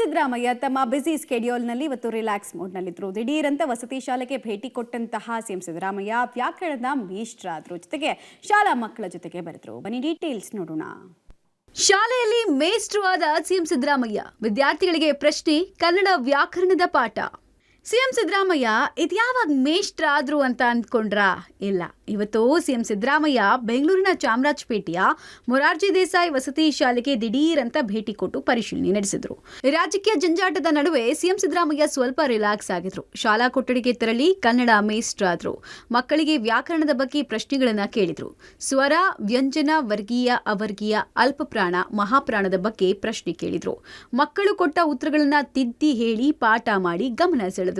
ಸಿದ್ದರಾಮಯ್ಯ ತಮ್ಮ ಬ್ಯುಸಿ ಸ್ಕೆಡ್ಯೂಲ್ನಲ್ಲಿ ಇವತ್ತು ರಿಲ್ಯಾಕ್ಸ್ ಮೋಡ್ನಲ್ಲಿದ್ದರು. ದಿಢೀರಂತ ವಸತಿ ಶಾಲೆಗೆ ಭೇಟಿ ಕೊಟ್ಟಂತಹ ಸಿಎಂ ಸಿದ್ದರಾಮಯ್ಯ ವ್ಯಾಕರಣದ ಮೇಷ್ಟ್ರಾದ್ರು. ಜೊತೆಗೆ ಶಾಲಾ ಮಕ್ಕಳ ಜೊತೆಗೆ ಬರೆದ್ರು. ಬನ್ನಿ ಡೀಟೇಲ್ಸ್ ನೋಡೋಣ. ಶಾಲೆಯಲ್ಲಿ ಮೇಷ್ಟ್ರು ಆದ ಸಿಎಂ ಸಿದ್ದರಾಮಯ್ಯ ವಿದ್ಯಾರ್ಥಿಗಳಿಗೆ ಪ್ರಶ್ನೆ, ಕನ್ನಡ ವ್ಯಾಕರಣದ ಪಾಠ. ಸಿಎಂ ಸಿದ್ದರಾಮಯ್ಯ ಇದ್ಯಾವಾಗ ಮೇಷ್ಟ್ರಾದ್ರು ಅಂತ ಅಂದ್ಕೊಂಡ್ರಾ? ಇಲ್ಲ. ಇವತ್ತು ಸಿಎಂ ಸಿದ್ದರಾಮಯ್ಯ ಬೆಂಗಳೂರಿನ ಚಾಮರಾಜಪೇಟೆಯ ಮೊರಾರ್ಜಿ ದೇಸಾಯಿ ವಸತಿ ಶಾಲೆಗೆ ದಿಢೀರಂತ ಭೇಟಿ ಕೊಟ್ಟು ಪರಿಶೀಲನೆ ನಡೆಸಿದ್ರು. ರಾಜಕೀಯ ಜಂಜಾಟದ ನಡುವೆ ಸಿಎಂ ಸಿದ್ದರಾಮಯ್ಯ ಸ್ವಲ್ಪ ರಿಲ್ಯಾಕ್ಸ್ ಆಗಿದ್ರು. ಶಾಲಾ ಕೊಠಡಿಗೆ ತೆರಳಿ ಕನ್ನಡ ಮೇಷ್ಟ್ರಾದ್ರು. ಮಕ್ಕಳಿಗೆ ವ್ಯಾಕರಣದ ಬಗ್ಗೆ ಪ್ರಶ್ನೆಗಳನ್ನ ಕೇಳಿದ್ರು. ಸ್ವರ, ವ್ಯಂಜನ, ವರ್ಗೀಯ, ಅವರ್ಗೀಯ, ಅಲ್ಪಪ್ರಾಣ, ಮಹಾಪ್ರಾಣದ ಬಗ್ಗೆ ಪ್ರಶ್ನೆ ಕೇಳಿದ್ರು. ಮಕ್ಕಳು ಕೊಟ್ಟ ಉತ್ತರಗಳನ್ನ ತಿದ್ದಿ ಹೇಳಿ ಪಾಠ ಮಾಡಿ ಗಮನ ಸೆಳೆದ್ರು.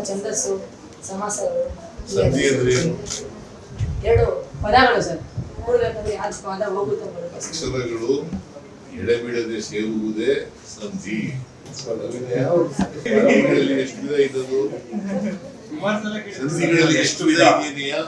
ಛಂದಸ್ಸು, ಸಮಾಸಗಳು, ಎರಡು ಪದಗಳು ಸರ್ ಕೂಡಬೇಕಂದ್ರೆ ಯಾವ್ದು ಪದ ಹೋಗುತ್ತೆ ಅಕ್ಷರಗಳು ಎಡೆಬಿಡದೆ ಸೇರುವುದೇ ಸಂಧಿ. ಎಷ್ಟು ವಿಧ ಇದ್ದದು? ಸಂಧಿಗಳಲ್ಲಿ ಎಷ್ಟು ವಿಧ ಇದೆಯಾ?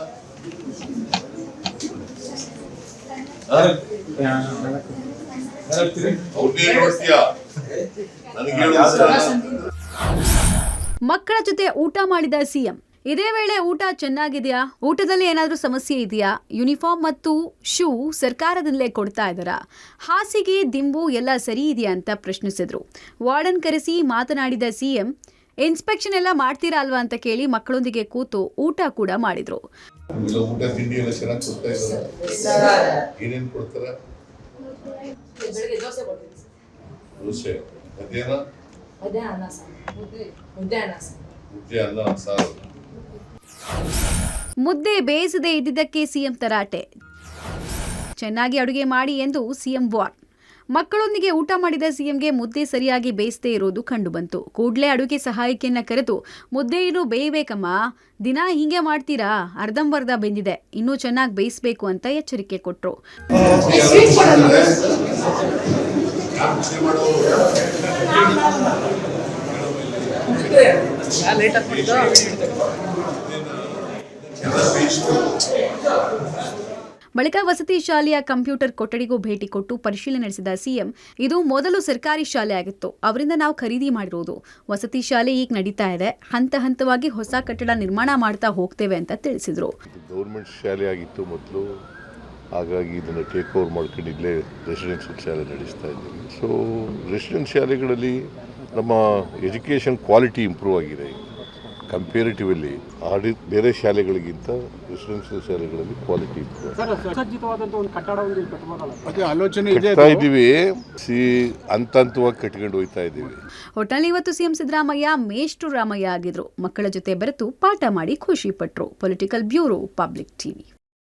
ಮಕ್ಕಳ ಜೊತೆ ಊಟ ಮಾಡಿದ ಸಿಎಂ. ಇದೇ ವೇಳೆ ಊಟ ಚೆನ್ನಾಗಿದೆಯಾ, ಊಟದಲ್ಲಿ ಏನಾದರೂ ಸಮಸ್ಯೆ ಇದೆಯಾ, ಯೂನಿಫಾರ್ಮ್ ಮತ್ತು ಶೂ ಸರ್ಕಾರದಲ್ಲೇ ಕೊಡ್ತಾ ಇದ್ದಾರಾ, ಹಾಸಿಗೆ ದಿಂಬು ಎಲ್ಲ ಸರಿ ಇದೆಯಾ ಅಂತ ಪ್ರಶ್ನಿಸಿದ್ರು. ವಾರ್ಡನ್ ಕರೆಸಿ ಮಾತನಾಡಿದ ಸಿಎಂ, ಇನ್ಸ್ಪೆಕ್ಷನ್ ಎಲ್ಲ ಮಾಡ್ತೀರಾ ಅಲ್ವಾ ಅಂತ ಕೇಳಿ ಮಕ್ಕಳೊಂದಿಗೆ ಕೂತು ಊಟ ಕೂಡ ಮಾಡಿದ್ರು. ಊಟ ತಿಂಡಿ ಎಲ್ಲ ಚೆನ್ನಾಗಿ ಕೊಡ್ತಾ ಇದ್ದಾರೆ. ಏನೇನು ಕೊಡ್ತಾರೆ? ದೋಸೆ, ಮಧ್ಯಾಹ್ನ ಅನ್ನ ಸಾರು. ಮುದ್ದೆ ಬೇಯಿಸದೆ ಇದ್ದಿದ್ದಕ್ಕೆ ಸಿಎಂ ತರಾಟೆ. ಚೆನ್ನಾಗಿ ಅಡುಗೆ ಮಾಡಿ ಎಂದು ಸಿಎಂ ವಾರ್ನ್. ಮಕ್ಕಳೊಂದಿಗೆ ಊಟ ಮಾಡಿದ ಸಿಎಂಗೆ ಮುದ್ದೆ ಸರಿಯಾಗಿ ಬೇಯಿಸದೇ ಇರೋದು ಕಂಡುಬಂತು. ಕೂಡಲೇ ಅಡುಗೆ ಸಹಾಯಕಿಯನ್ನ ಕರೆದು, ಮುದ್ದೆ ಇನ್ನೂ ಬೇಯಬೇಕಮ್ಮ, ದಿನ ಹೀಗೆ ಮಾಡ್ತೀರಾ, ಅರ್ಧಂಬರ್ಧ ಬೆಂದಿದೆ, ಇನ್ನೂ ಚೆನ್ನಾಗಿ ಬೇಯಿಸಬೇಕು ಅಂತ ಎಚ್ಚರಿಕೆ ಕೊಟ್ರು. ಬಳಿಕ ವಸತಿ ಶಾಲೆಯ ಕಂಪ್ಯೂಟರ್ ಕೊಠಡಿಗೂ ಭೇಟಿ ಕೊಟ್ಟು ಪರಿಶೀಲನೆ ನಡೆಸಿದ ಸಿಎಂ, ಇದು ಮೊದಲು ಸರ್ಕಾರಿ ಶಾಲೆ ಆಗಿತ್ತು, ಅವರಿಂದ ನಾವು ಖರೀದಿ ಮಾಡಿರೋದು. ವಸತಿ ಶಾಲೆ ಈಗ ನಡೀತಾ ಇದೆ, ಹಂತ ಹಂತವಾಗಿ ಹೊಸ ಕಟ್ಟಡ ನಿರ್ಮಾಣ ಮಾಡ್ತಾ ಹೋಗ್ತೇವೆ ಅಂತ ತಿಳಿಸಿದ್ರು. ಗೌರ್ಮೆಂಟ್ ಶಾಲೆ ಆಗಿತ್ತು ಮೊದಲು, ಹಾಗಾಗಿ ಇದನ್ನು ಟೇಕ್ ಓವರ್ ಮಾಡ್ಕೊಂಡು ಇಲ್ಲೇ ರೆಸಿಡೆನ್ಷಿಯಲ್ ಶಾಲೆ ನಡೆಸ್ತಾ ಇದ್ದೀವಿ. ಸೊ ರೆಸಿಡೆನ್ಸ್ ಶಾಲೆಗಳಲ್ಲಿ ನಮ್ಮ ಎಜುಕೇಷನ್ ಕ್ವಾಲಿಟಿ ಇಂಪ್ರೂವ್ ಆಗಿದೆ. ಕಂಪೇರಿಟಿವ್ಲಿ ಬೇರೆ ಶಾಲೆಗಳಿಗಿಂತ ರೆಸಿಡೆನ್ಷಿಯಲ್ ಶಾಲೆಗಳಲ್ಲಿ ಕ್ವಾಲಿಟಿ ಕಟ್ತಾ ಇದ್ದೀವಿ. ಹಂತವಾಗಿ ಕಟ್ಕೊಂಡು ಹೋಗ್ತಾ ಇದ್ದೀವಿ. ಒಟ್ಟಲ್ಲಿ ಇವತ್ತು ಸಿಎಂ ಸಿದ್ದರಾಮಯ್ಯ ಮೇಷ್ಟ್ರು ರಾಮಯ್ಯ ಆಗಿದ್ರು. ಮಕ್ಕಳ ಜೊತೆ ಬೆರೆತು ಪಾಠ ಮಾಡಿ ಖುಷಿ ಪಟ್ರು. Political bureau, public TV.